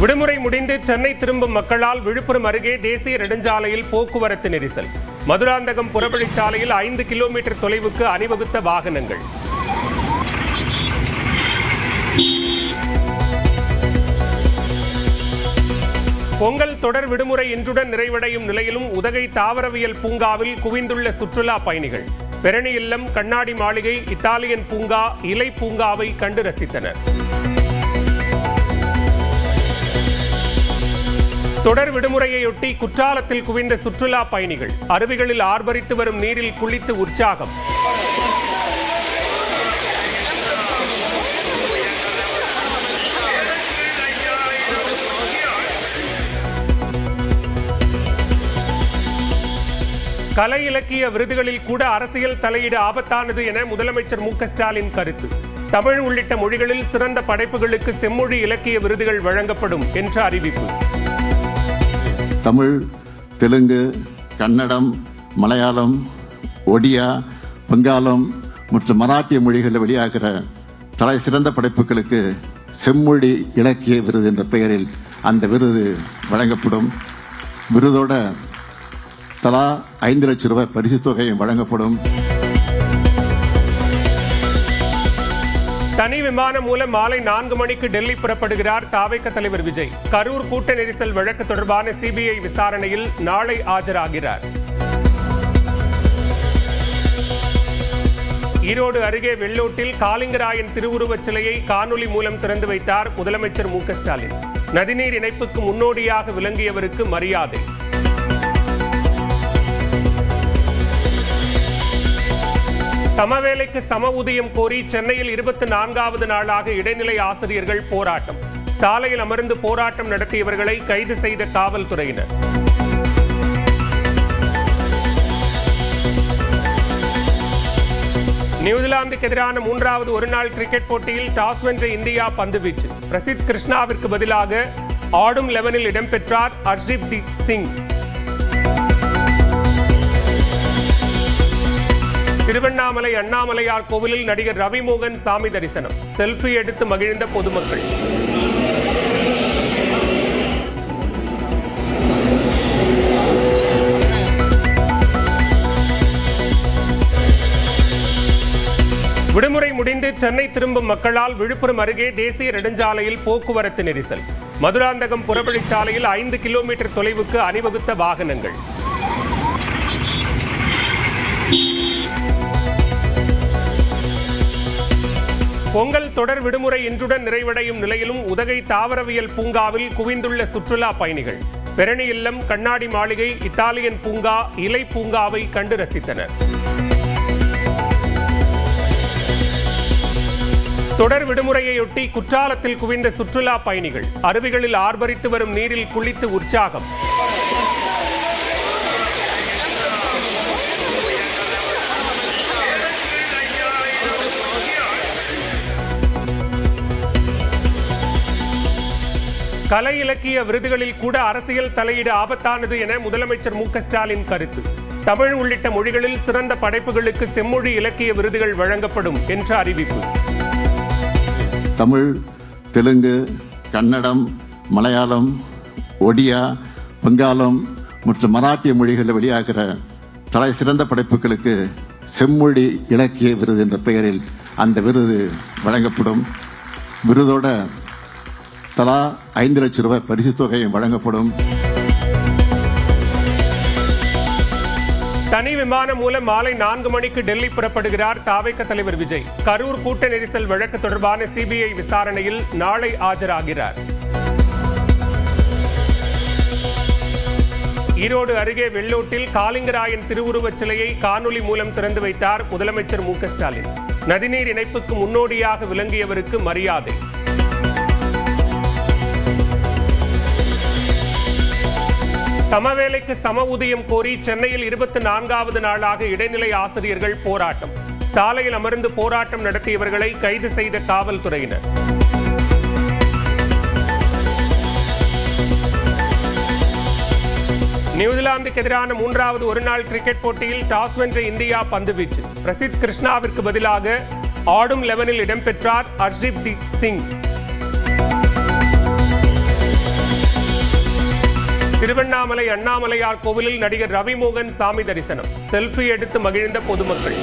விடுமுறை முடிந்து சென்னை திரும்பும் மக்களால் விழுப்புரம் அருகே தேசிய நெடுஞ்சாலையில் போக்குவரத்து நெரிசல். மதுராந்தகம் புறவழிச்சாலையில் 5 கிலோமீட்டர் தொலைவுக்கு அணிவகுத்த வாகனங்கள். பொங்கல் தொடர் விடுமுறை இன்றுடன் நிறைவடையும் நிலையிலும் உதகை தாவரவியல் பூங்காவில் குவிந்துள்ள சுற்றுலா பயணிகள் பெரணி இல்லம், கண்ணாடி மாளிகை, இத்தாலியன் பூங்கா, இலை பூங்காவை கண்டு ரசித்தனர். தொடர் விடுமுறையொட்டி குற்றாலத்தில் குவிந்த சுற்றுலா பயணிகள் அருவிகளில் ஆர்ப்பரித்து வரும் நீரில் குளித்து உற்சாகம். கலை இலக்கிய விருதுகளில் கூட அரசியல் தலையீடு ஆபத்தானது என முதலமைச்சர் மு க ஸ்டாலின் கருத்து. தமிழ் உள்ளிட்ட மொழிகளில் சிறந்த படைப்புகளுக்கு செம்மொழி இலக்கிய விருதுகள் வழங்கப்படும் என்ற அறிவிப்பு. தமிழ், தெலுங்கு, கன்னடம், மலையாளம், ஒடியா, வங்காளம் மற்றும் மராட்டிய மொழிகளில் வெளியாகிற தலை சிறந்த படைப்புகளுக்கு செம்மொழி இலக்கிய விருது என்ற பெயரில் அந்த விருது வழங்கப்படும். விருதோட தலா 5 லட்சம் ரூபாய் பரிசு தொகையும் வழங்கப்படும். தனி விமானம் மூலம் மாலை 4 மணிக்கு டெல்லி புறப்படுகிறார் தாவேக தலைவர் விஜய். கரூர் கூட்ட நெரிசல் வழக்கு தொடர்பான சிபிஐ விசாரணையில் நாளை ஆஜராகிறார். ஈரோடு அருகே வெள்ளோட்டில் காளிங்கராயன் திருவுருவச் சிலையை காணொலி மூலம் திறந்து வைத்தார் முதலமைச்சர் மு க ஸ்டாலின். நதிநீர் இணைப்புக்கு முன்னோடியாக விளங்கியவருக்கு மரியாதை. சமவேளைக்கு சம ஊதியம் கோரி சென்னையில் 24வது நாளாக இடைநிலை ஆசிரியர்கள் போராட்டம். சாலையில் அமர்ந்து போராட்டம் நடத்தியவர்களை கைது செய்த காவல்துறையினர். நியூசிலாந்துக்கு எதிரான 3வது ஒருநாள் கிரிக்கெட் போட்டியில் டாஸ் வென்ற இந்தியா பந்துவீச்சு. பிரசித் கிருஷ்ணாவிற்கு பதிலாக ஆடும் 11இல் இடம்பெற்றார் ஹர்ஷ்தீப் சிங். திருவண்ணாமலை அண்ணாமலையார் கோவிலில் நடிகர் ரவிமோகன் சாமி தரிசனம். செல்ஃபி எடுத்து மகிழ்ந்த பொதுமக்கள். விடுமுறை முடிந்து சென்னை திரும்பும் மக்களால் விழுப்புரம் அருகே தேசிய நெடுஞ்சாலையில் போக்குவரத்து நெரிசல். மதுராந்தகம் புறவழிச்சாலையில் 5 கிலோமீட்டர் தொலைவுக்கு அணிவகுத்த வாகனங்கள். பொங்கல் தொடர் விடுமுறை இன்றுடன் நிறைவடையும் நிலையிலும் உதகை தாவரவியல் பூங்காவில் குவிந்துள்ள சுற்றுலா பயணிகள் பெரணி இல்லம், கண்ணாடி மாளிகை, இத்தாலியன் பூங்கா, இலை பூங்காவை கண்டு ரசித்தனர். தொடர் விடுமுறையொட்டி குற்றாலத்தில் குவிந்த சுற்றுலா பயணிகள் அருவிகளில் ஆர்ப்பரித்து வரும் நீரில் குளித்து உற்சாகம். கலை இலக்கிய விருதுகளில் கூட அரசியல் தலையீடு ஆபத்தானது என முதலமைச்சர் மு க ஸ்டாலின் கருத்து. தமிழ் உள்ளிட்ட மொழிகளில் சிறந்த படைப்புகளுக்கு செம்மொழி இலக்கிய விருதுகள் வழங்கப்படும் என்ற அறிவிப்பு. தமிழ், தெலுங்கு, கன்னடம், மலையாளம், ஒடியா, வங்காளம் மற்றும் மராட்டிய மொழிகளில் வெளியாகிற தலை சிறந்த படைப்புகளுக்கு செம்மொழி இலக்கிய விருது என்ற பெயரில் அந்த விருது வழங்கப்படும். விருதோட தலா 5 லட்சம் ரூபாய் பரிசு தொகையும் வழங்கப்படும். தனி விமானம் மூலம் மாலை 4 மணிக்கு டெல்லி புறப்படுகிறார் தாவேக தலைவர் விஜய். கரூர் கூட்ட நெரிசல் வழக்கு தொடர்பான சிபிஐ விசாரணையில் நாளை ஆஜராகிறார். ஈரோடு அருகே வெள்ளோட்டில் காளிங்கராயன் திருவுருவச் சிலையை காணொலி மூலம் திறந்து வைத்தார் முதலமைச்சர் மு க ஸ்டாலின். நதிநீர் இணைப்புக்கு முன்னோடியாக விளங்கியவருக்கு மரியாதை. சமவேளைக்கு சம ஊதியம் கோரி சென்னையில் 24வது நாளாக இடைநிலை ஆசிரியர்கள் போராட்டம். சாலையில் அமர்ந்து போராட்டம் நடத்தியவர்களை கைது செய்த காவல்துறையினர். நியூசிலாந்துக்கு எதிரான 3வது ஒருநாள் கிரிக்கெட் போட்டியில் டாஸ் வென்ற இந்தியா பந்துவீச்சு. பிரசித் கிருஷ்ணாவிற்கு பதிலாக ஆடும் 11இல் இடம்பெற்றார் ஹர்ஷ்தீப் சிங். திருவண்ணாமலை அண்ணாமலையார் கோவிலில் நடிகர் ரவிமோகன் சாமி தரிசனம். செல்ஃபி எடுத்து மகிழ்ந்த பொதுமக்கள்.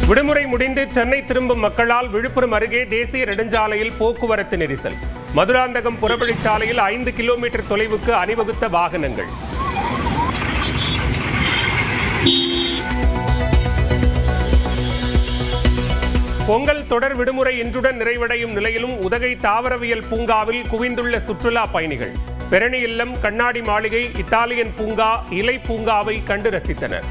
விடுமுறை முடிந்து சென்னை திரும்பும் மக்களால் விழுப்புரம் அருகே தேசிய நெடுஞ்சாலையில் போக்குவரத்து நெரிசல். மதுராந்தகம் புறவழிச்சாலையில் 5 கிலோமீட்டர் தொலைவுக்கு அணிவகுத்த வாகனங்கள். பொங்கல் தொடர் விடுமுறை இன்றுடன் நிறைவடையும் நிலையிலும் உதகை தாவரவியல் பூங்காவில் குவிந்துள்ள சுற்றுலா பயணிகள் பெரணி இல்லம், கண்ணாடி மாளிகை, இத்தாலியன் பூங்கா, இலை பூங்காவை கண்டு ரசித்தனர்.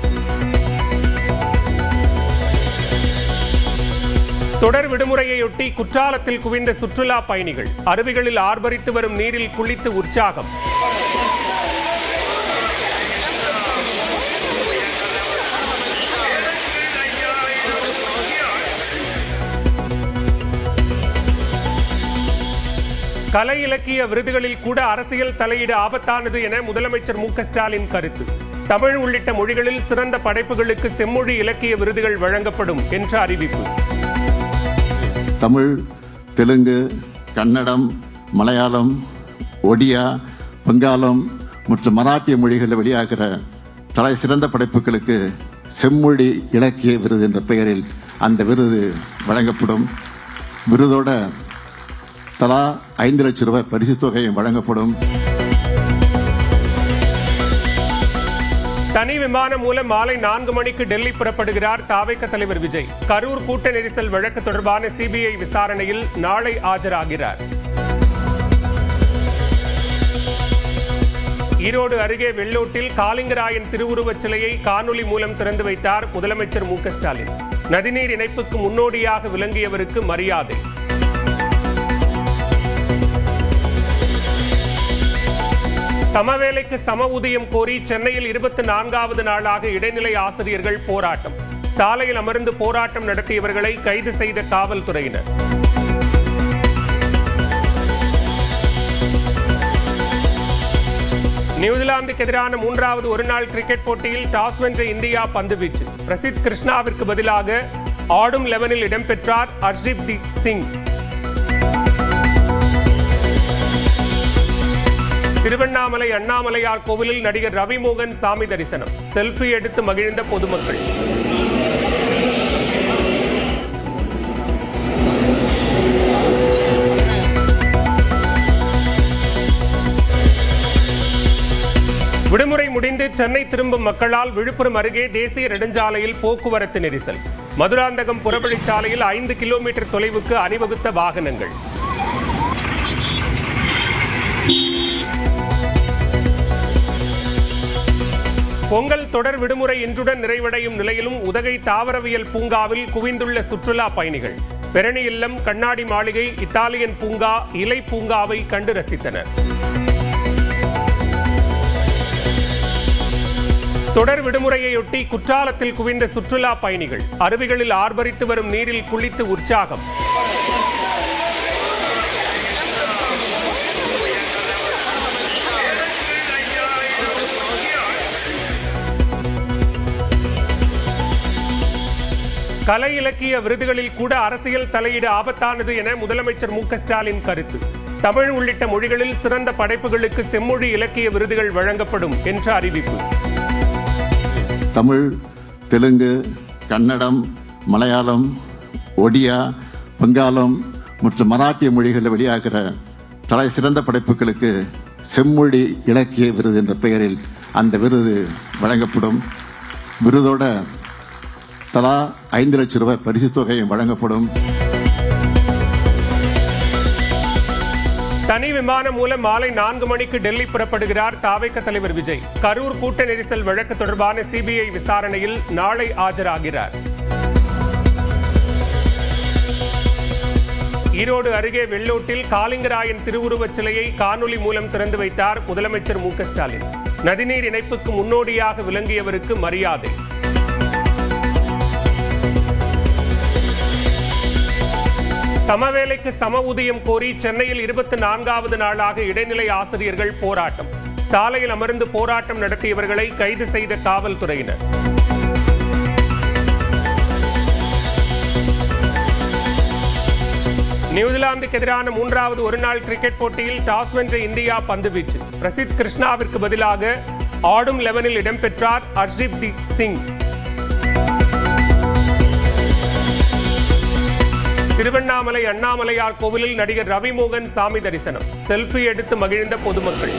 தொடர் விடுமுறையொட்டி குற்றாலத்தில் குவிந்த சுற்றுலா பயணிகள் அருவிகளில் ஆர்ப்பரித்து வரும் நீரில் குளித்து உற்சாகம். கலை இலக்கிய விருதுகளில் கூட அரசியல் தலையீடு ஆபத்தானது என முதலமைச்சர் மு.க. ஸ்டாலின் கருத்து. தமிழ் உள்ளிட்ட மொழிகளில் சிறந்த படைப்புகளுக்கு செம்மொழி இலக்கிய விருதுகள் வழங்கப்படும் என்ற அறிவிப்பு. தமிழ், தெலுங்கு, கன்னடம், மலையாளம், ஒடியா, வங்காளம் மற்றும் மராட்டிய மொழிகளில் வெளியாகிற தலை சிறந்த படைப்புகளுக்கு செம்மொழி இலக்கிய விருது என்ற பெயரில் அந்த விருது வழங்கப்படும். விருதோட தலா 5 லட்சம் ரூபாய் பரிசு தொகையும் வழங்கப்படும். தனி விமானம் மூலம் மாலை 4 மணிக்கு டெல்லி புறப்படுகிறார் தாவேக தலைவர் விஜய். கரூர் கூட்ட நெரிசல் வழக்கு தொடர்பான சிபிஐ விசாரணையில் நாளை ஆஜராகிறார். ஈரோடு அருகே வெள்ளோட்டில் காளிங்கராயன் திருவுருவச் சிலையை காணொலி மூலம் திறந்து வைத்தார் முதலமைச்சர் மு.க. ஸ்டாலின். நதிநீர் இணைப்புக்கு முன்னோடியாக விளங்கியவருக்கு மரியாதை. சமவேளைக்கு சம ஊதியம் கோரி சென்னையில் 24வது நாளாக இடைநிலை ஆசிரியர்கள் போராட்டம். சாலையில் அமர்ந்து போராட்டம் நடத்தியவர்களை கைது செய்த காவல்துறையினர். நியூசிலாந்துக்கு எதிரான 3வது ஒருநாள் கிரிக்கெட் போட்டியில் டாஸ் வென்ற இந்தியா பந்துவீச்சு. பிரசித் கிருஷ்ணாவிற்கு பதிலாக ஆடும் 11இல் இடம்பெற்றார் ஹர்ஷ்தீப் சிங். திருவண்ணாமலை அண்ணாமலையார் கோவிலில் நடிகர் ரவிமோகன் சாமி தரிசனம். செல்ஃபி எடுத்து மகிழ்ந்த பொதுமக்கள். விடுமுறை முடிந்து சென்னை திரும்பும் மக்களால் விழுப்புரம் அருகே தேசிய நெடுஞ்சாலையில் போக்குவரத்து நெரிசல். மதுராந்தகம் புறவழிச்சாலையில் 5 கிலோமீட்டர் தொலைவுக்கு அணிவகுத்த வாகனங்கள். பொங்கல் தொடர் விடுமுறை இன்றுடன் நிறைவடையும் நிலையிலும் உதகை தாவரவியல் பூங்காவில் குவிந்துள்ள சுற்றுலா பயணிகள் பெரணி இல்லம், கண்ணாடி மாளிகை, இத்தாலியன் பூங்கா, இலை பூங்காவை கண்டு ரசித்தனர். தொடர் விடுமுறையொட்டி குற்றாலத்தில் குவிந்த சுற்றுலா பயணிகள் அருவிகளில் ஆர்ப்பரித்து வரும் நீரில் குளித்து உற்சாகம். கலை இலக்கிய விருதுகளில் கூட அரசியல் தலையீடு ஆபத்தானது என முதலமைச்சர் மு.க. ஸ்டாலின் கருத்து. தமிழ் உள்ளிட்ட மொழிகளில் சிறந்த படைப்புகளுக்கு செம்மொழி இலக்கிய விருதுகள் வழங்கப்படும் என்ற அறிவிப்பு. தமிழ், தெலுங்கு, கன்னடம், மலையாளம், ஒடியா, வங்காளம் மற்றும் மராட்டிய மொழிகளில் வெளியாகிற தலை சிறந்த படைப்புகளுக்கு செம்மொழி இலக்கிய விருது என்ற பெயரில் அந்த விருது வழங்கப்படும். விருதோட தலா 5 லட்சம் ரூபாய் பரிசு தொகையும் வழங்கப்படும். தனி விமானம் மூலம் மாலை 4 மணிக்கு டெல்லி புறப்படுகிறார் தாவேக தலைவர் விஜய். கரூர் கூட்ட நெரிசல் வழக்கு தொடர்பான சிபிஐ விசாரணையில் நாளை ஆஜராகிறார். ஈரோடு அருகே வெள்ளோட்டில் காளிங்கராயன் திருவுருவச் சிலையை காணொலி மூலம் திறந்து வைத்தார் முதலமைச்சர் மு.க. ஸ்டாலின். நதிநீர் இணைப்புக்கு முன்னோடியாக விளங்கியவருக்கு மரியாதை. சமவேளைக்கு சம ஊதியம் கோரி சென்னையில் 24வது நாளாக இடைநிலை ஆசிரியர்கள் போராட்டம். சாலையில் அமர்ந்து போராட்டம் நடத்தியவர்களை கைது செய்த காவல்துறையினர். நியூசிலாந்துக்கு எதிரான 3வது ஒருநாள் கிரிக்கெட் போட்டியில் டாஸ் வென்ற இந்தியா பந்து வீச்சு. பிரசித் கிருஷ்ணாவிற்கு பதிலாக ஆடும் 11இல் இடம்பெற்றார் ஹர்ஷ்தீப் சிங். திருவண்ணாமலை அண்ணாமலையார் கோவிலில் நடிகர் ரவிமோகன் சாமி தரிசனம். செல்ஃபி எடுத்து மகிழ்ந்த பொதுமக்கள்.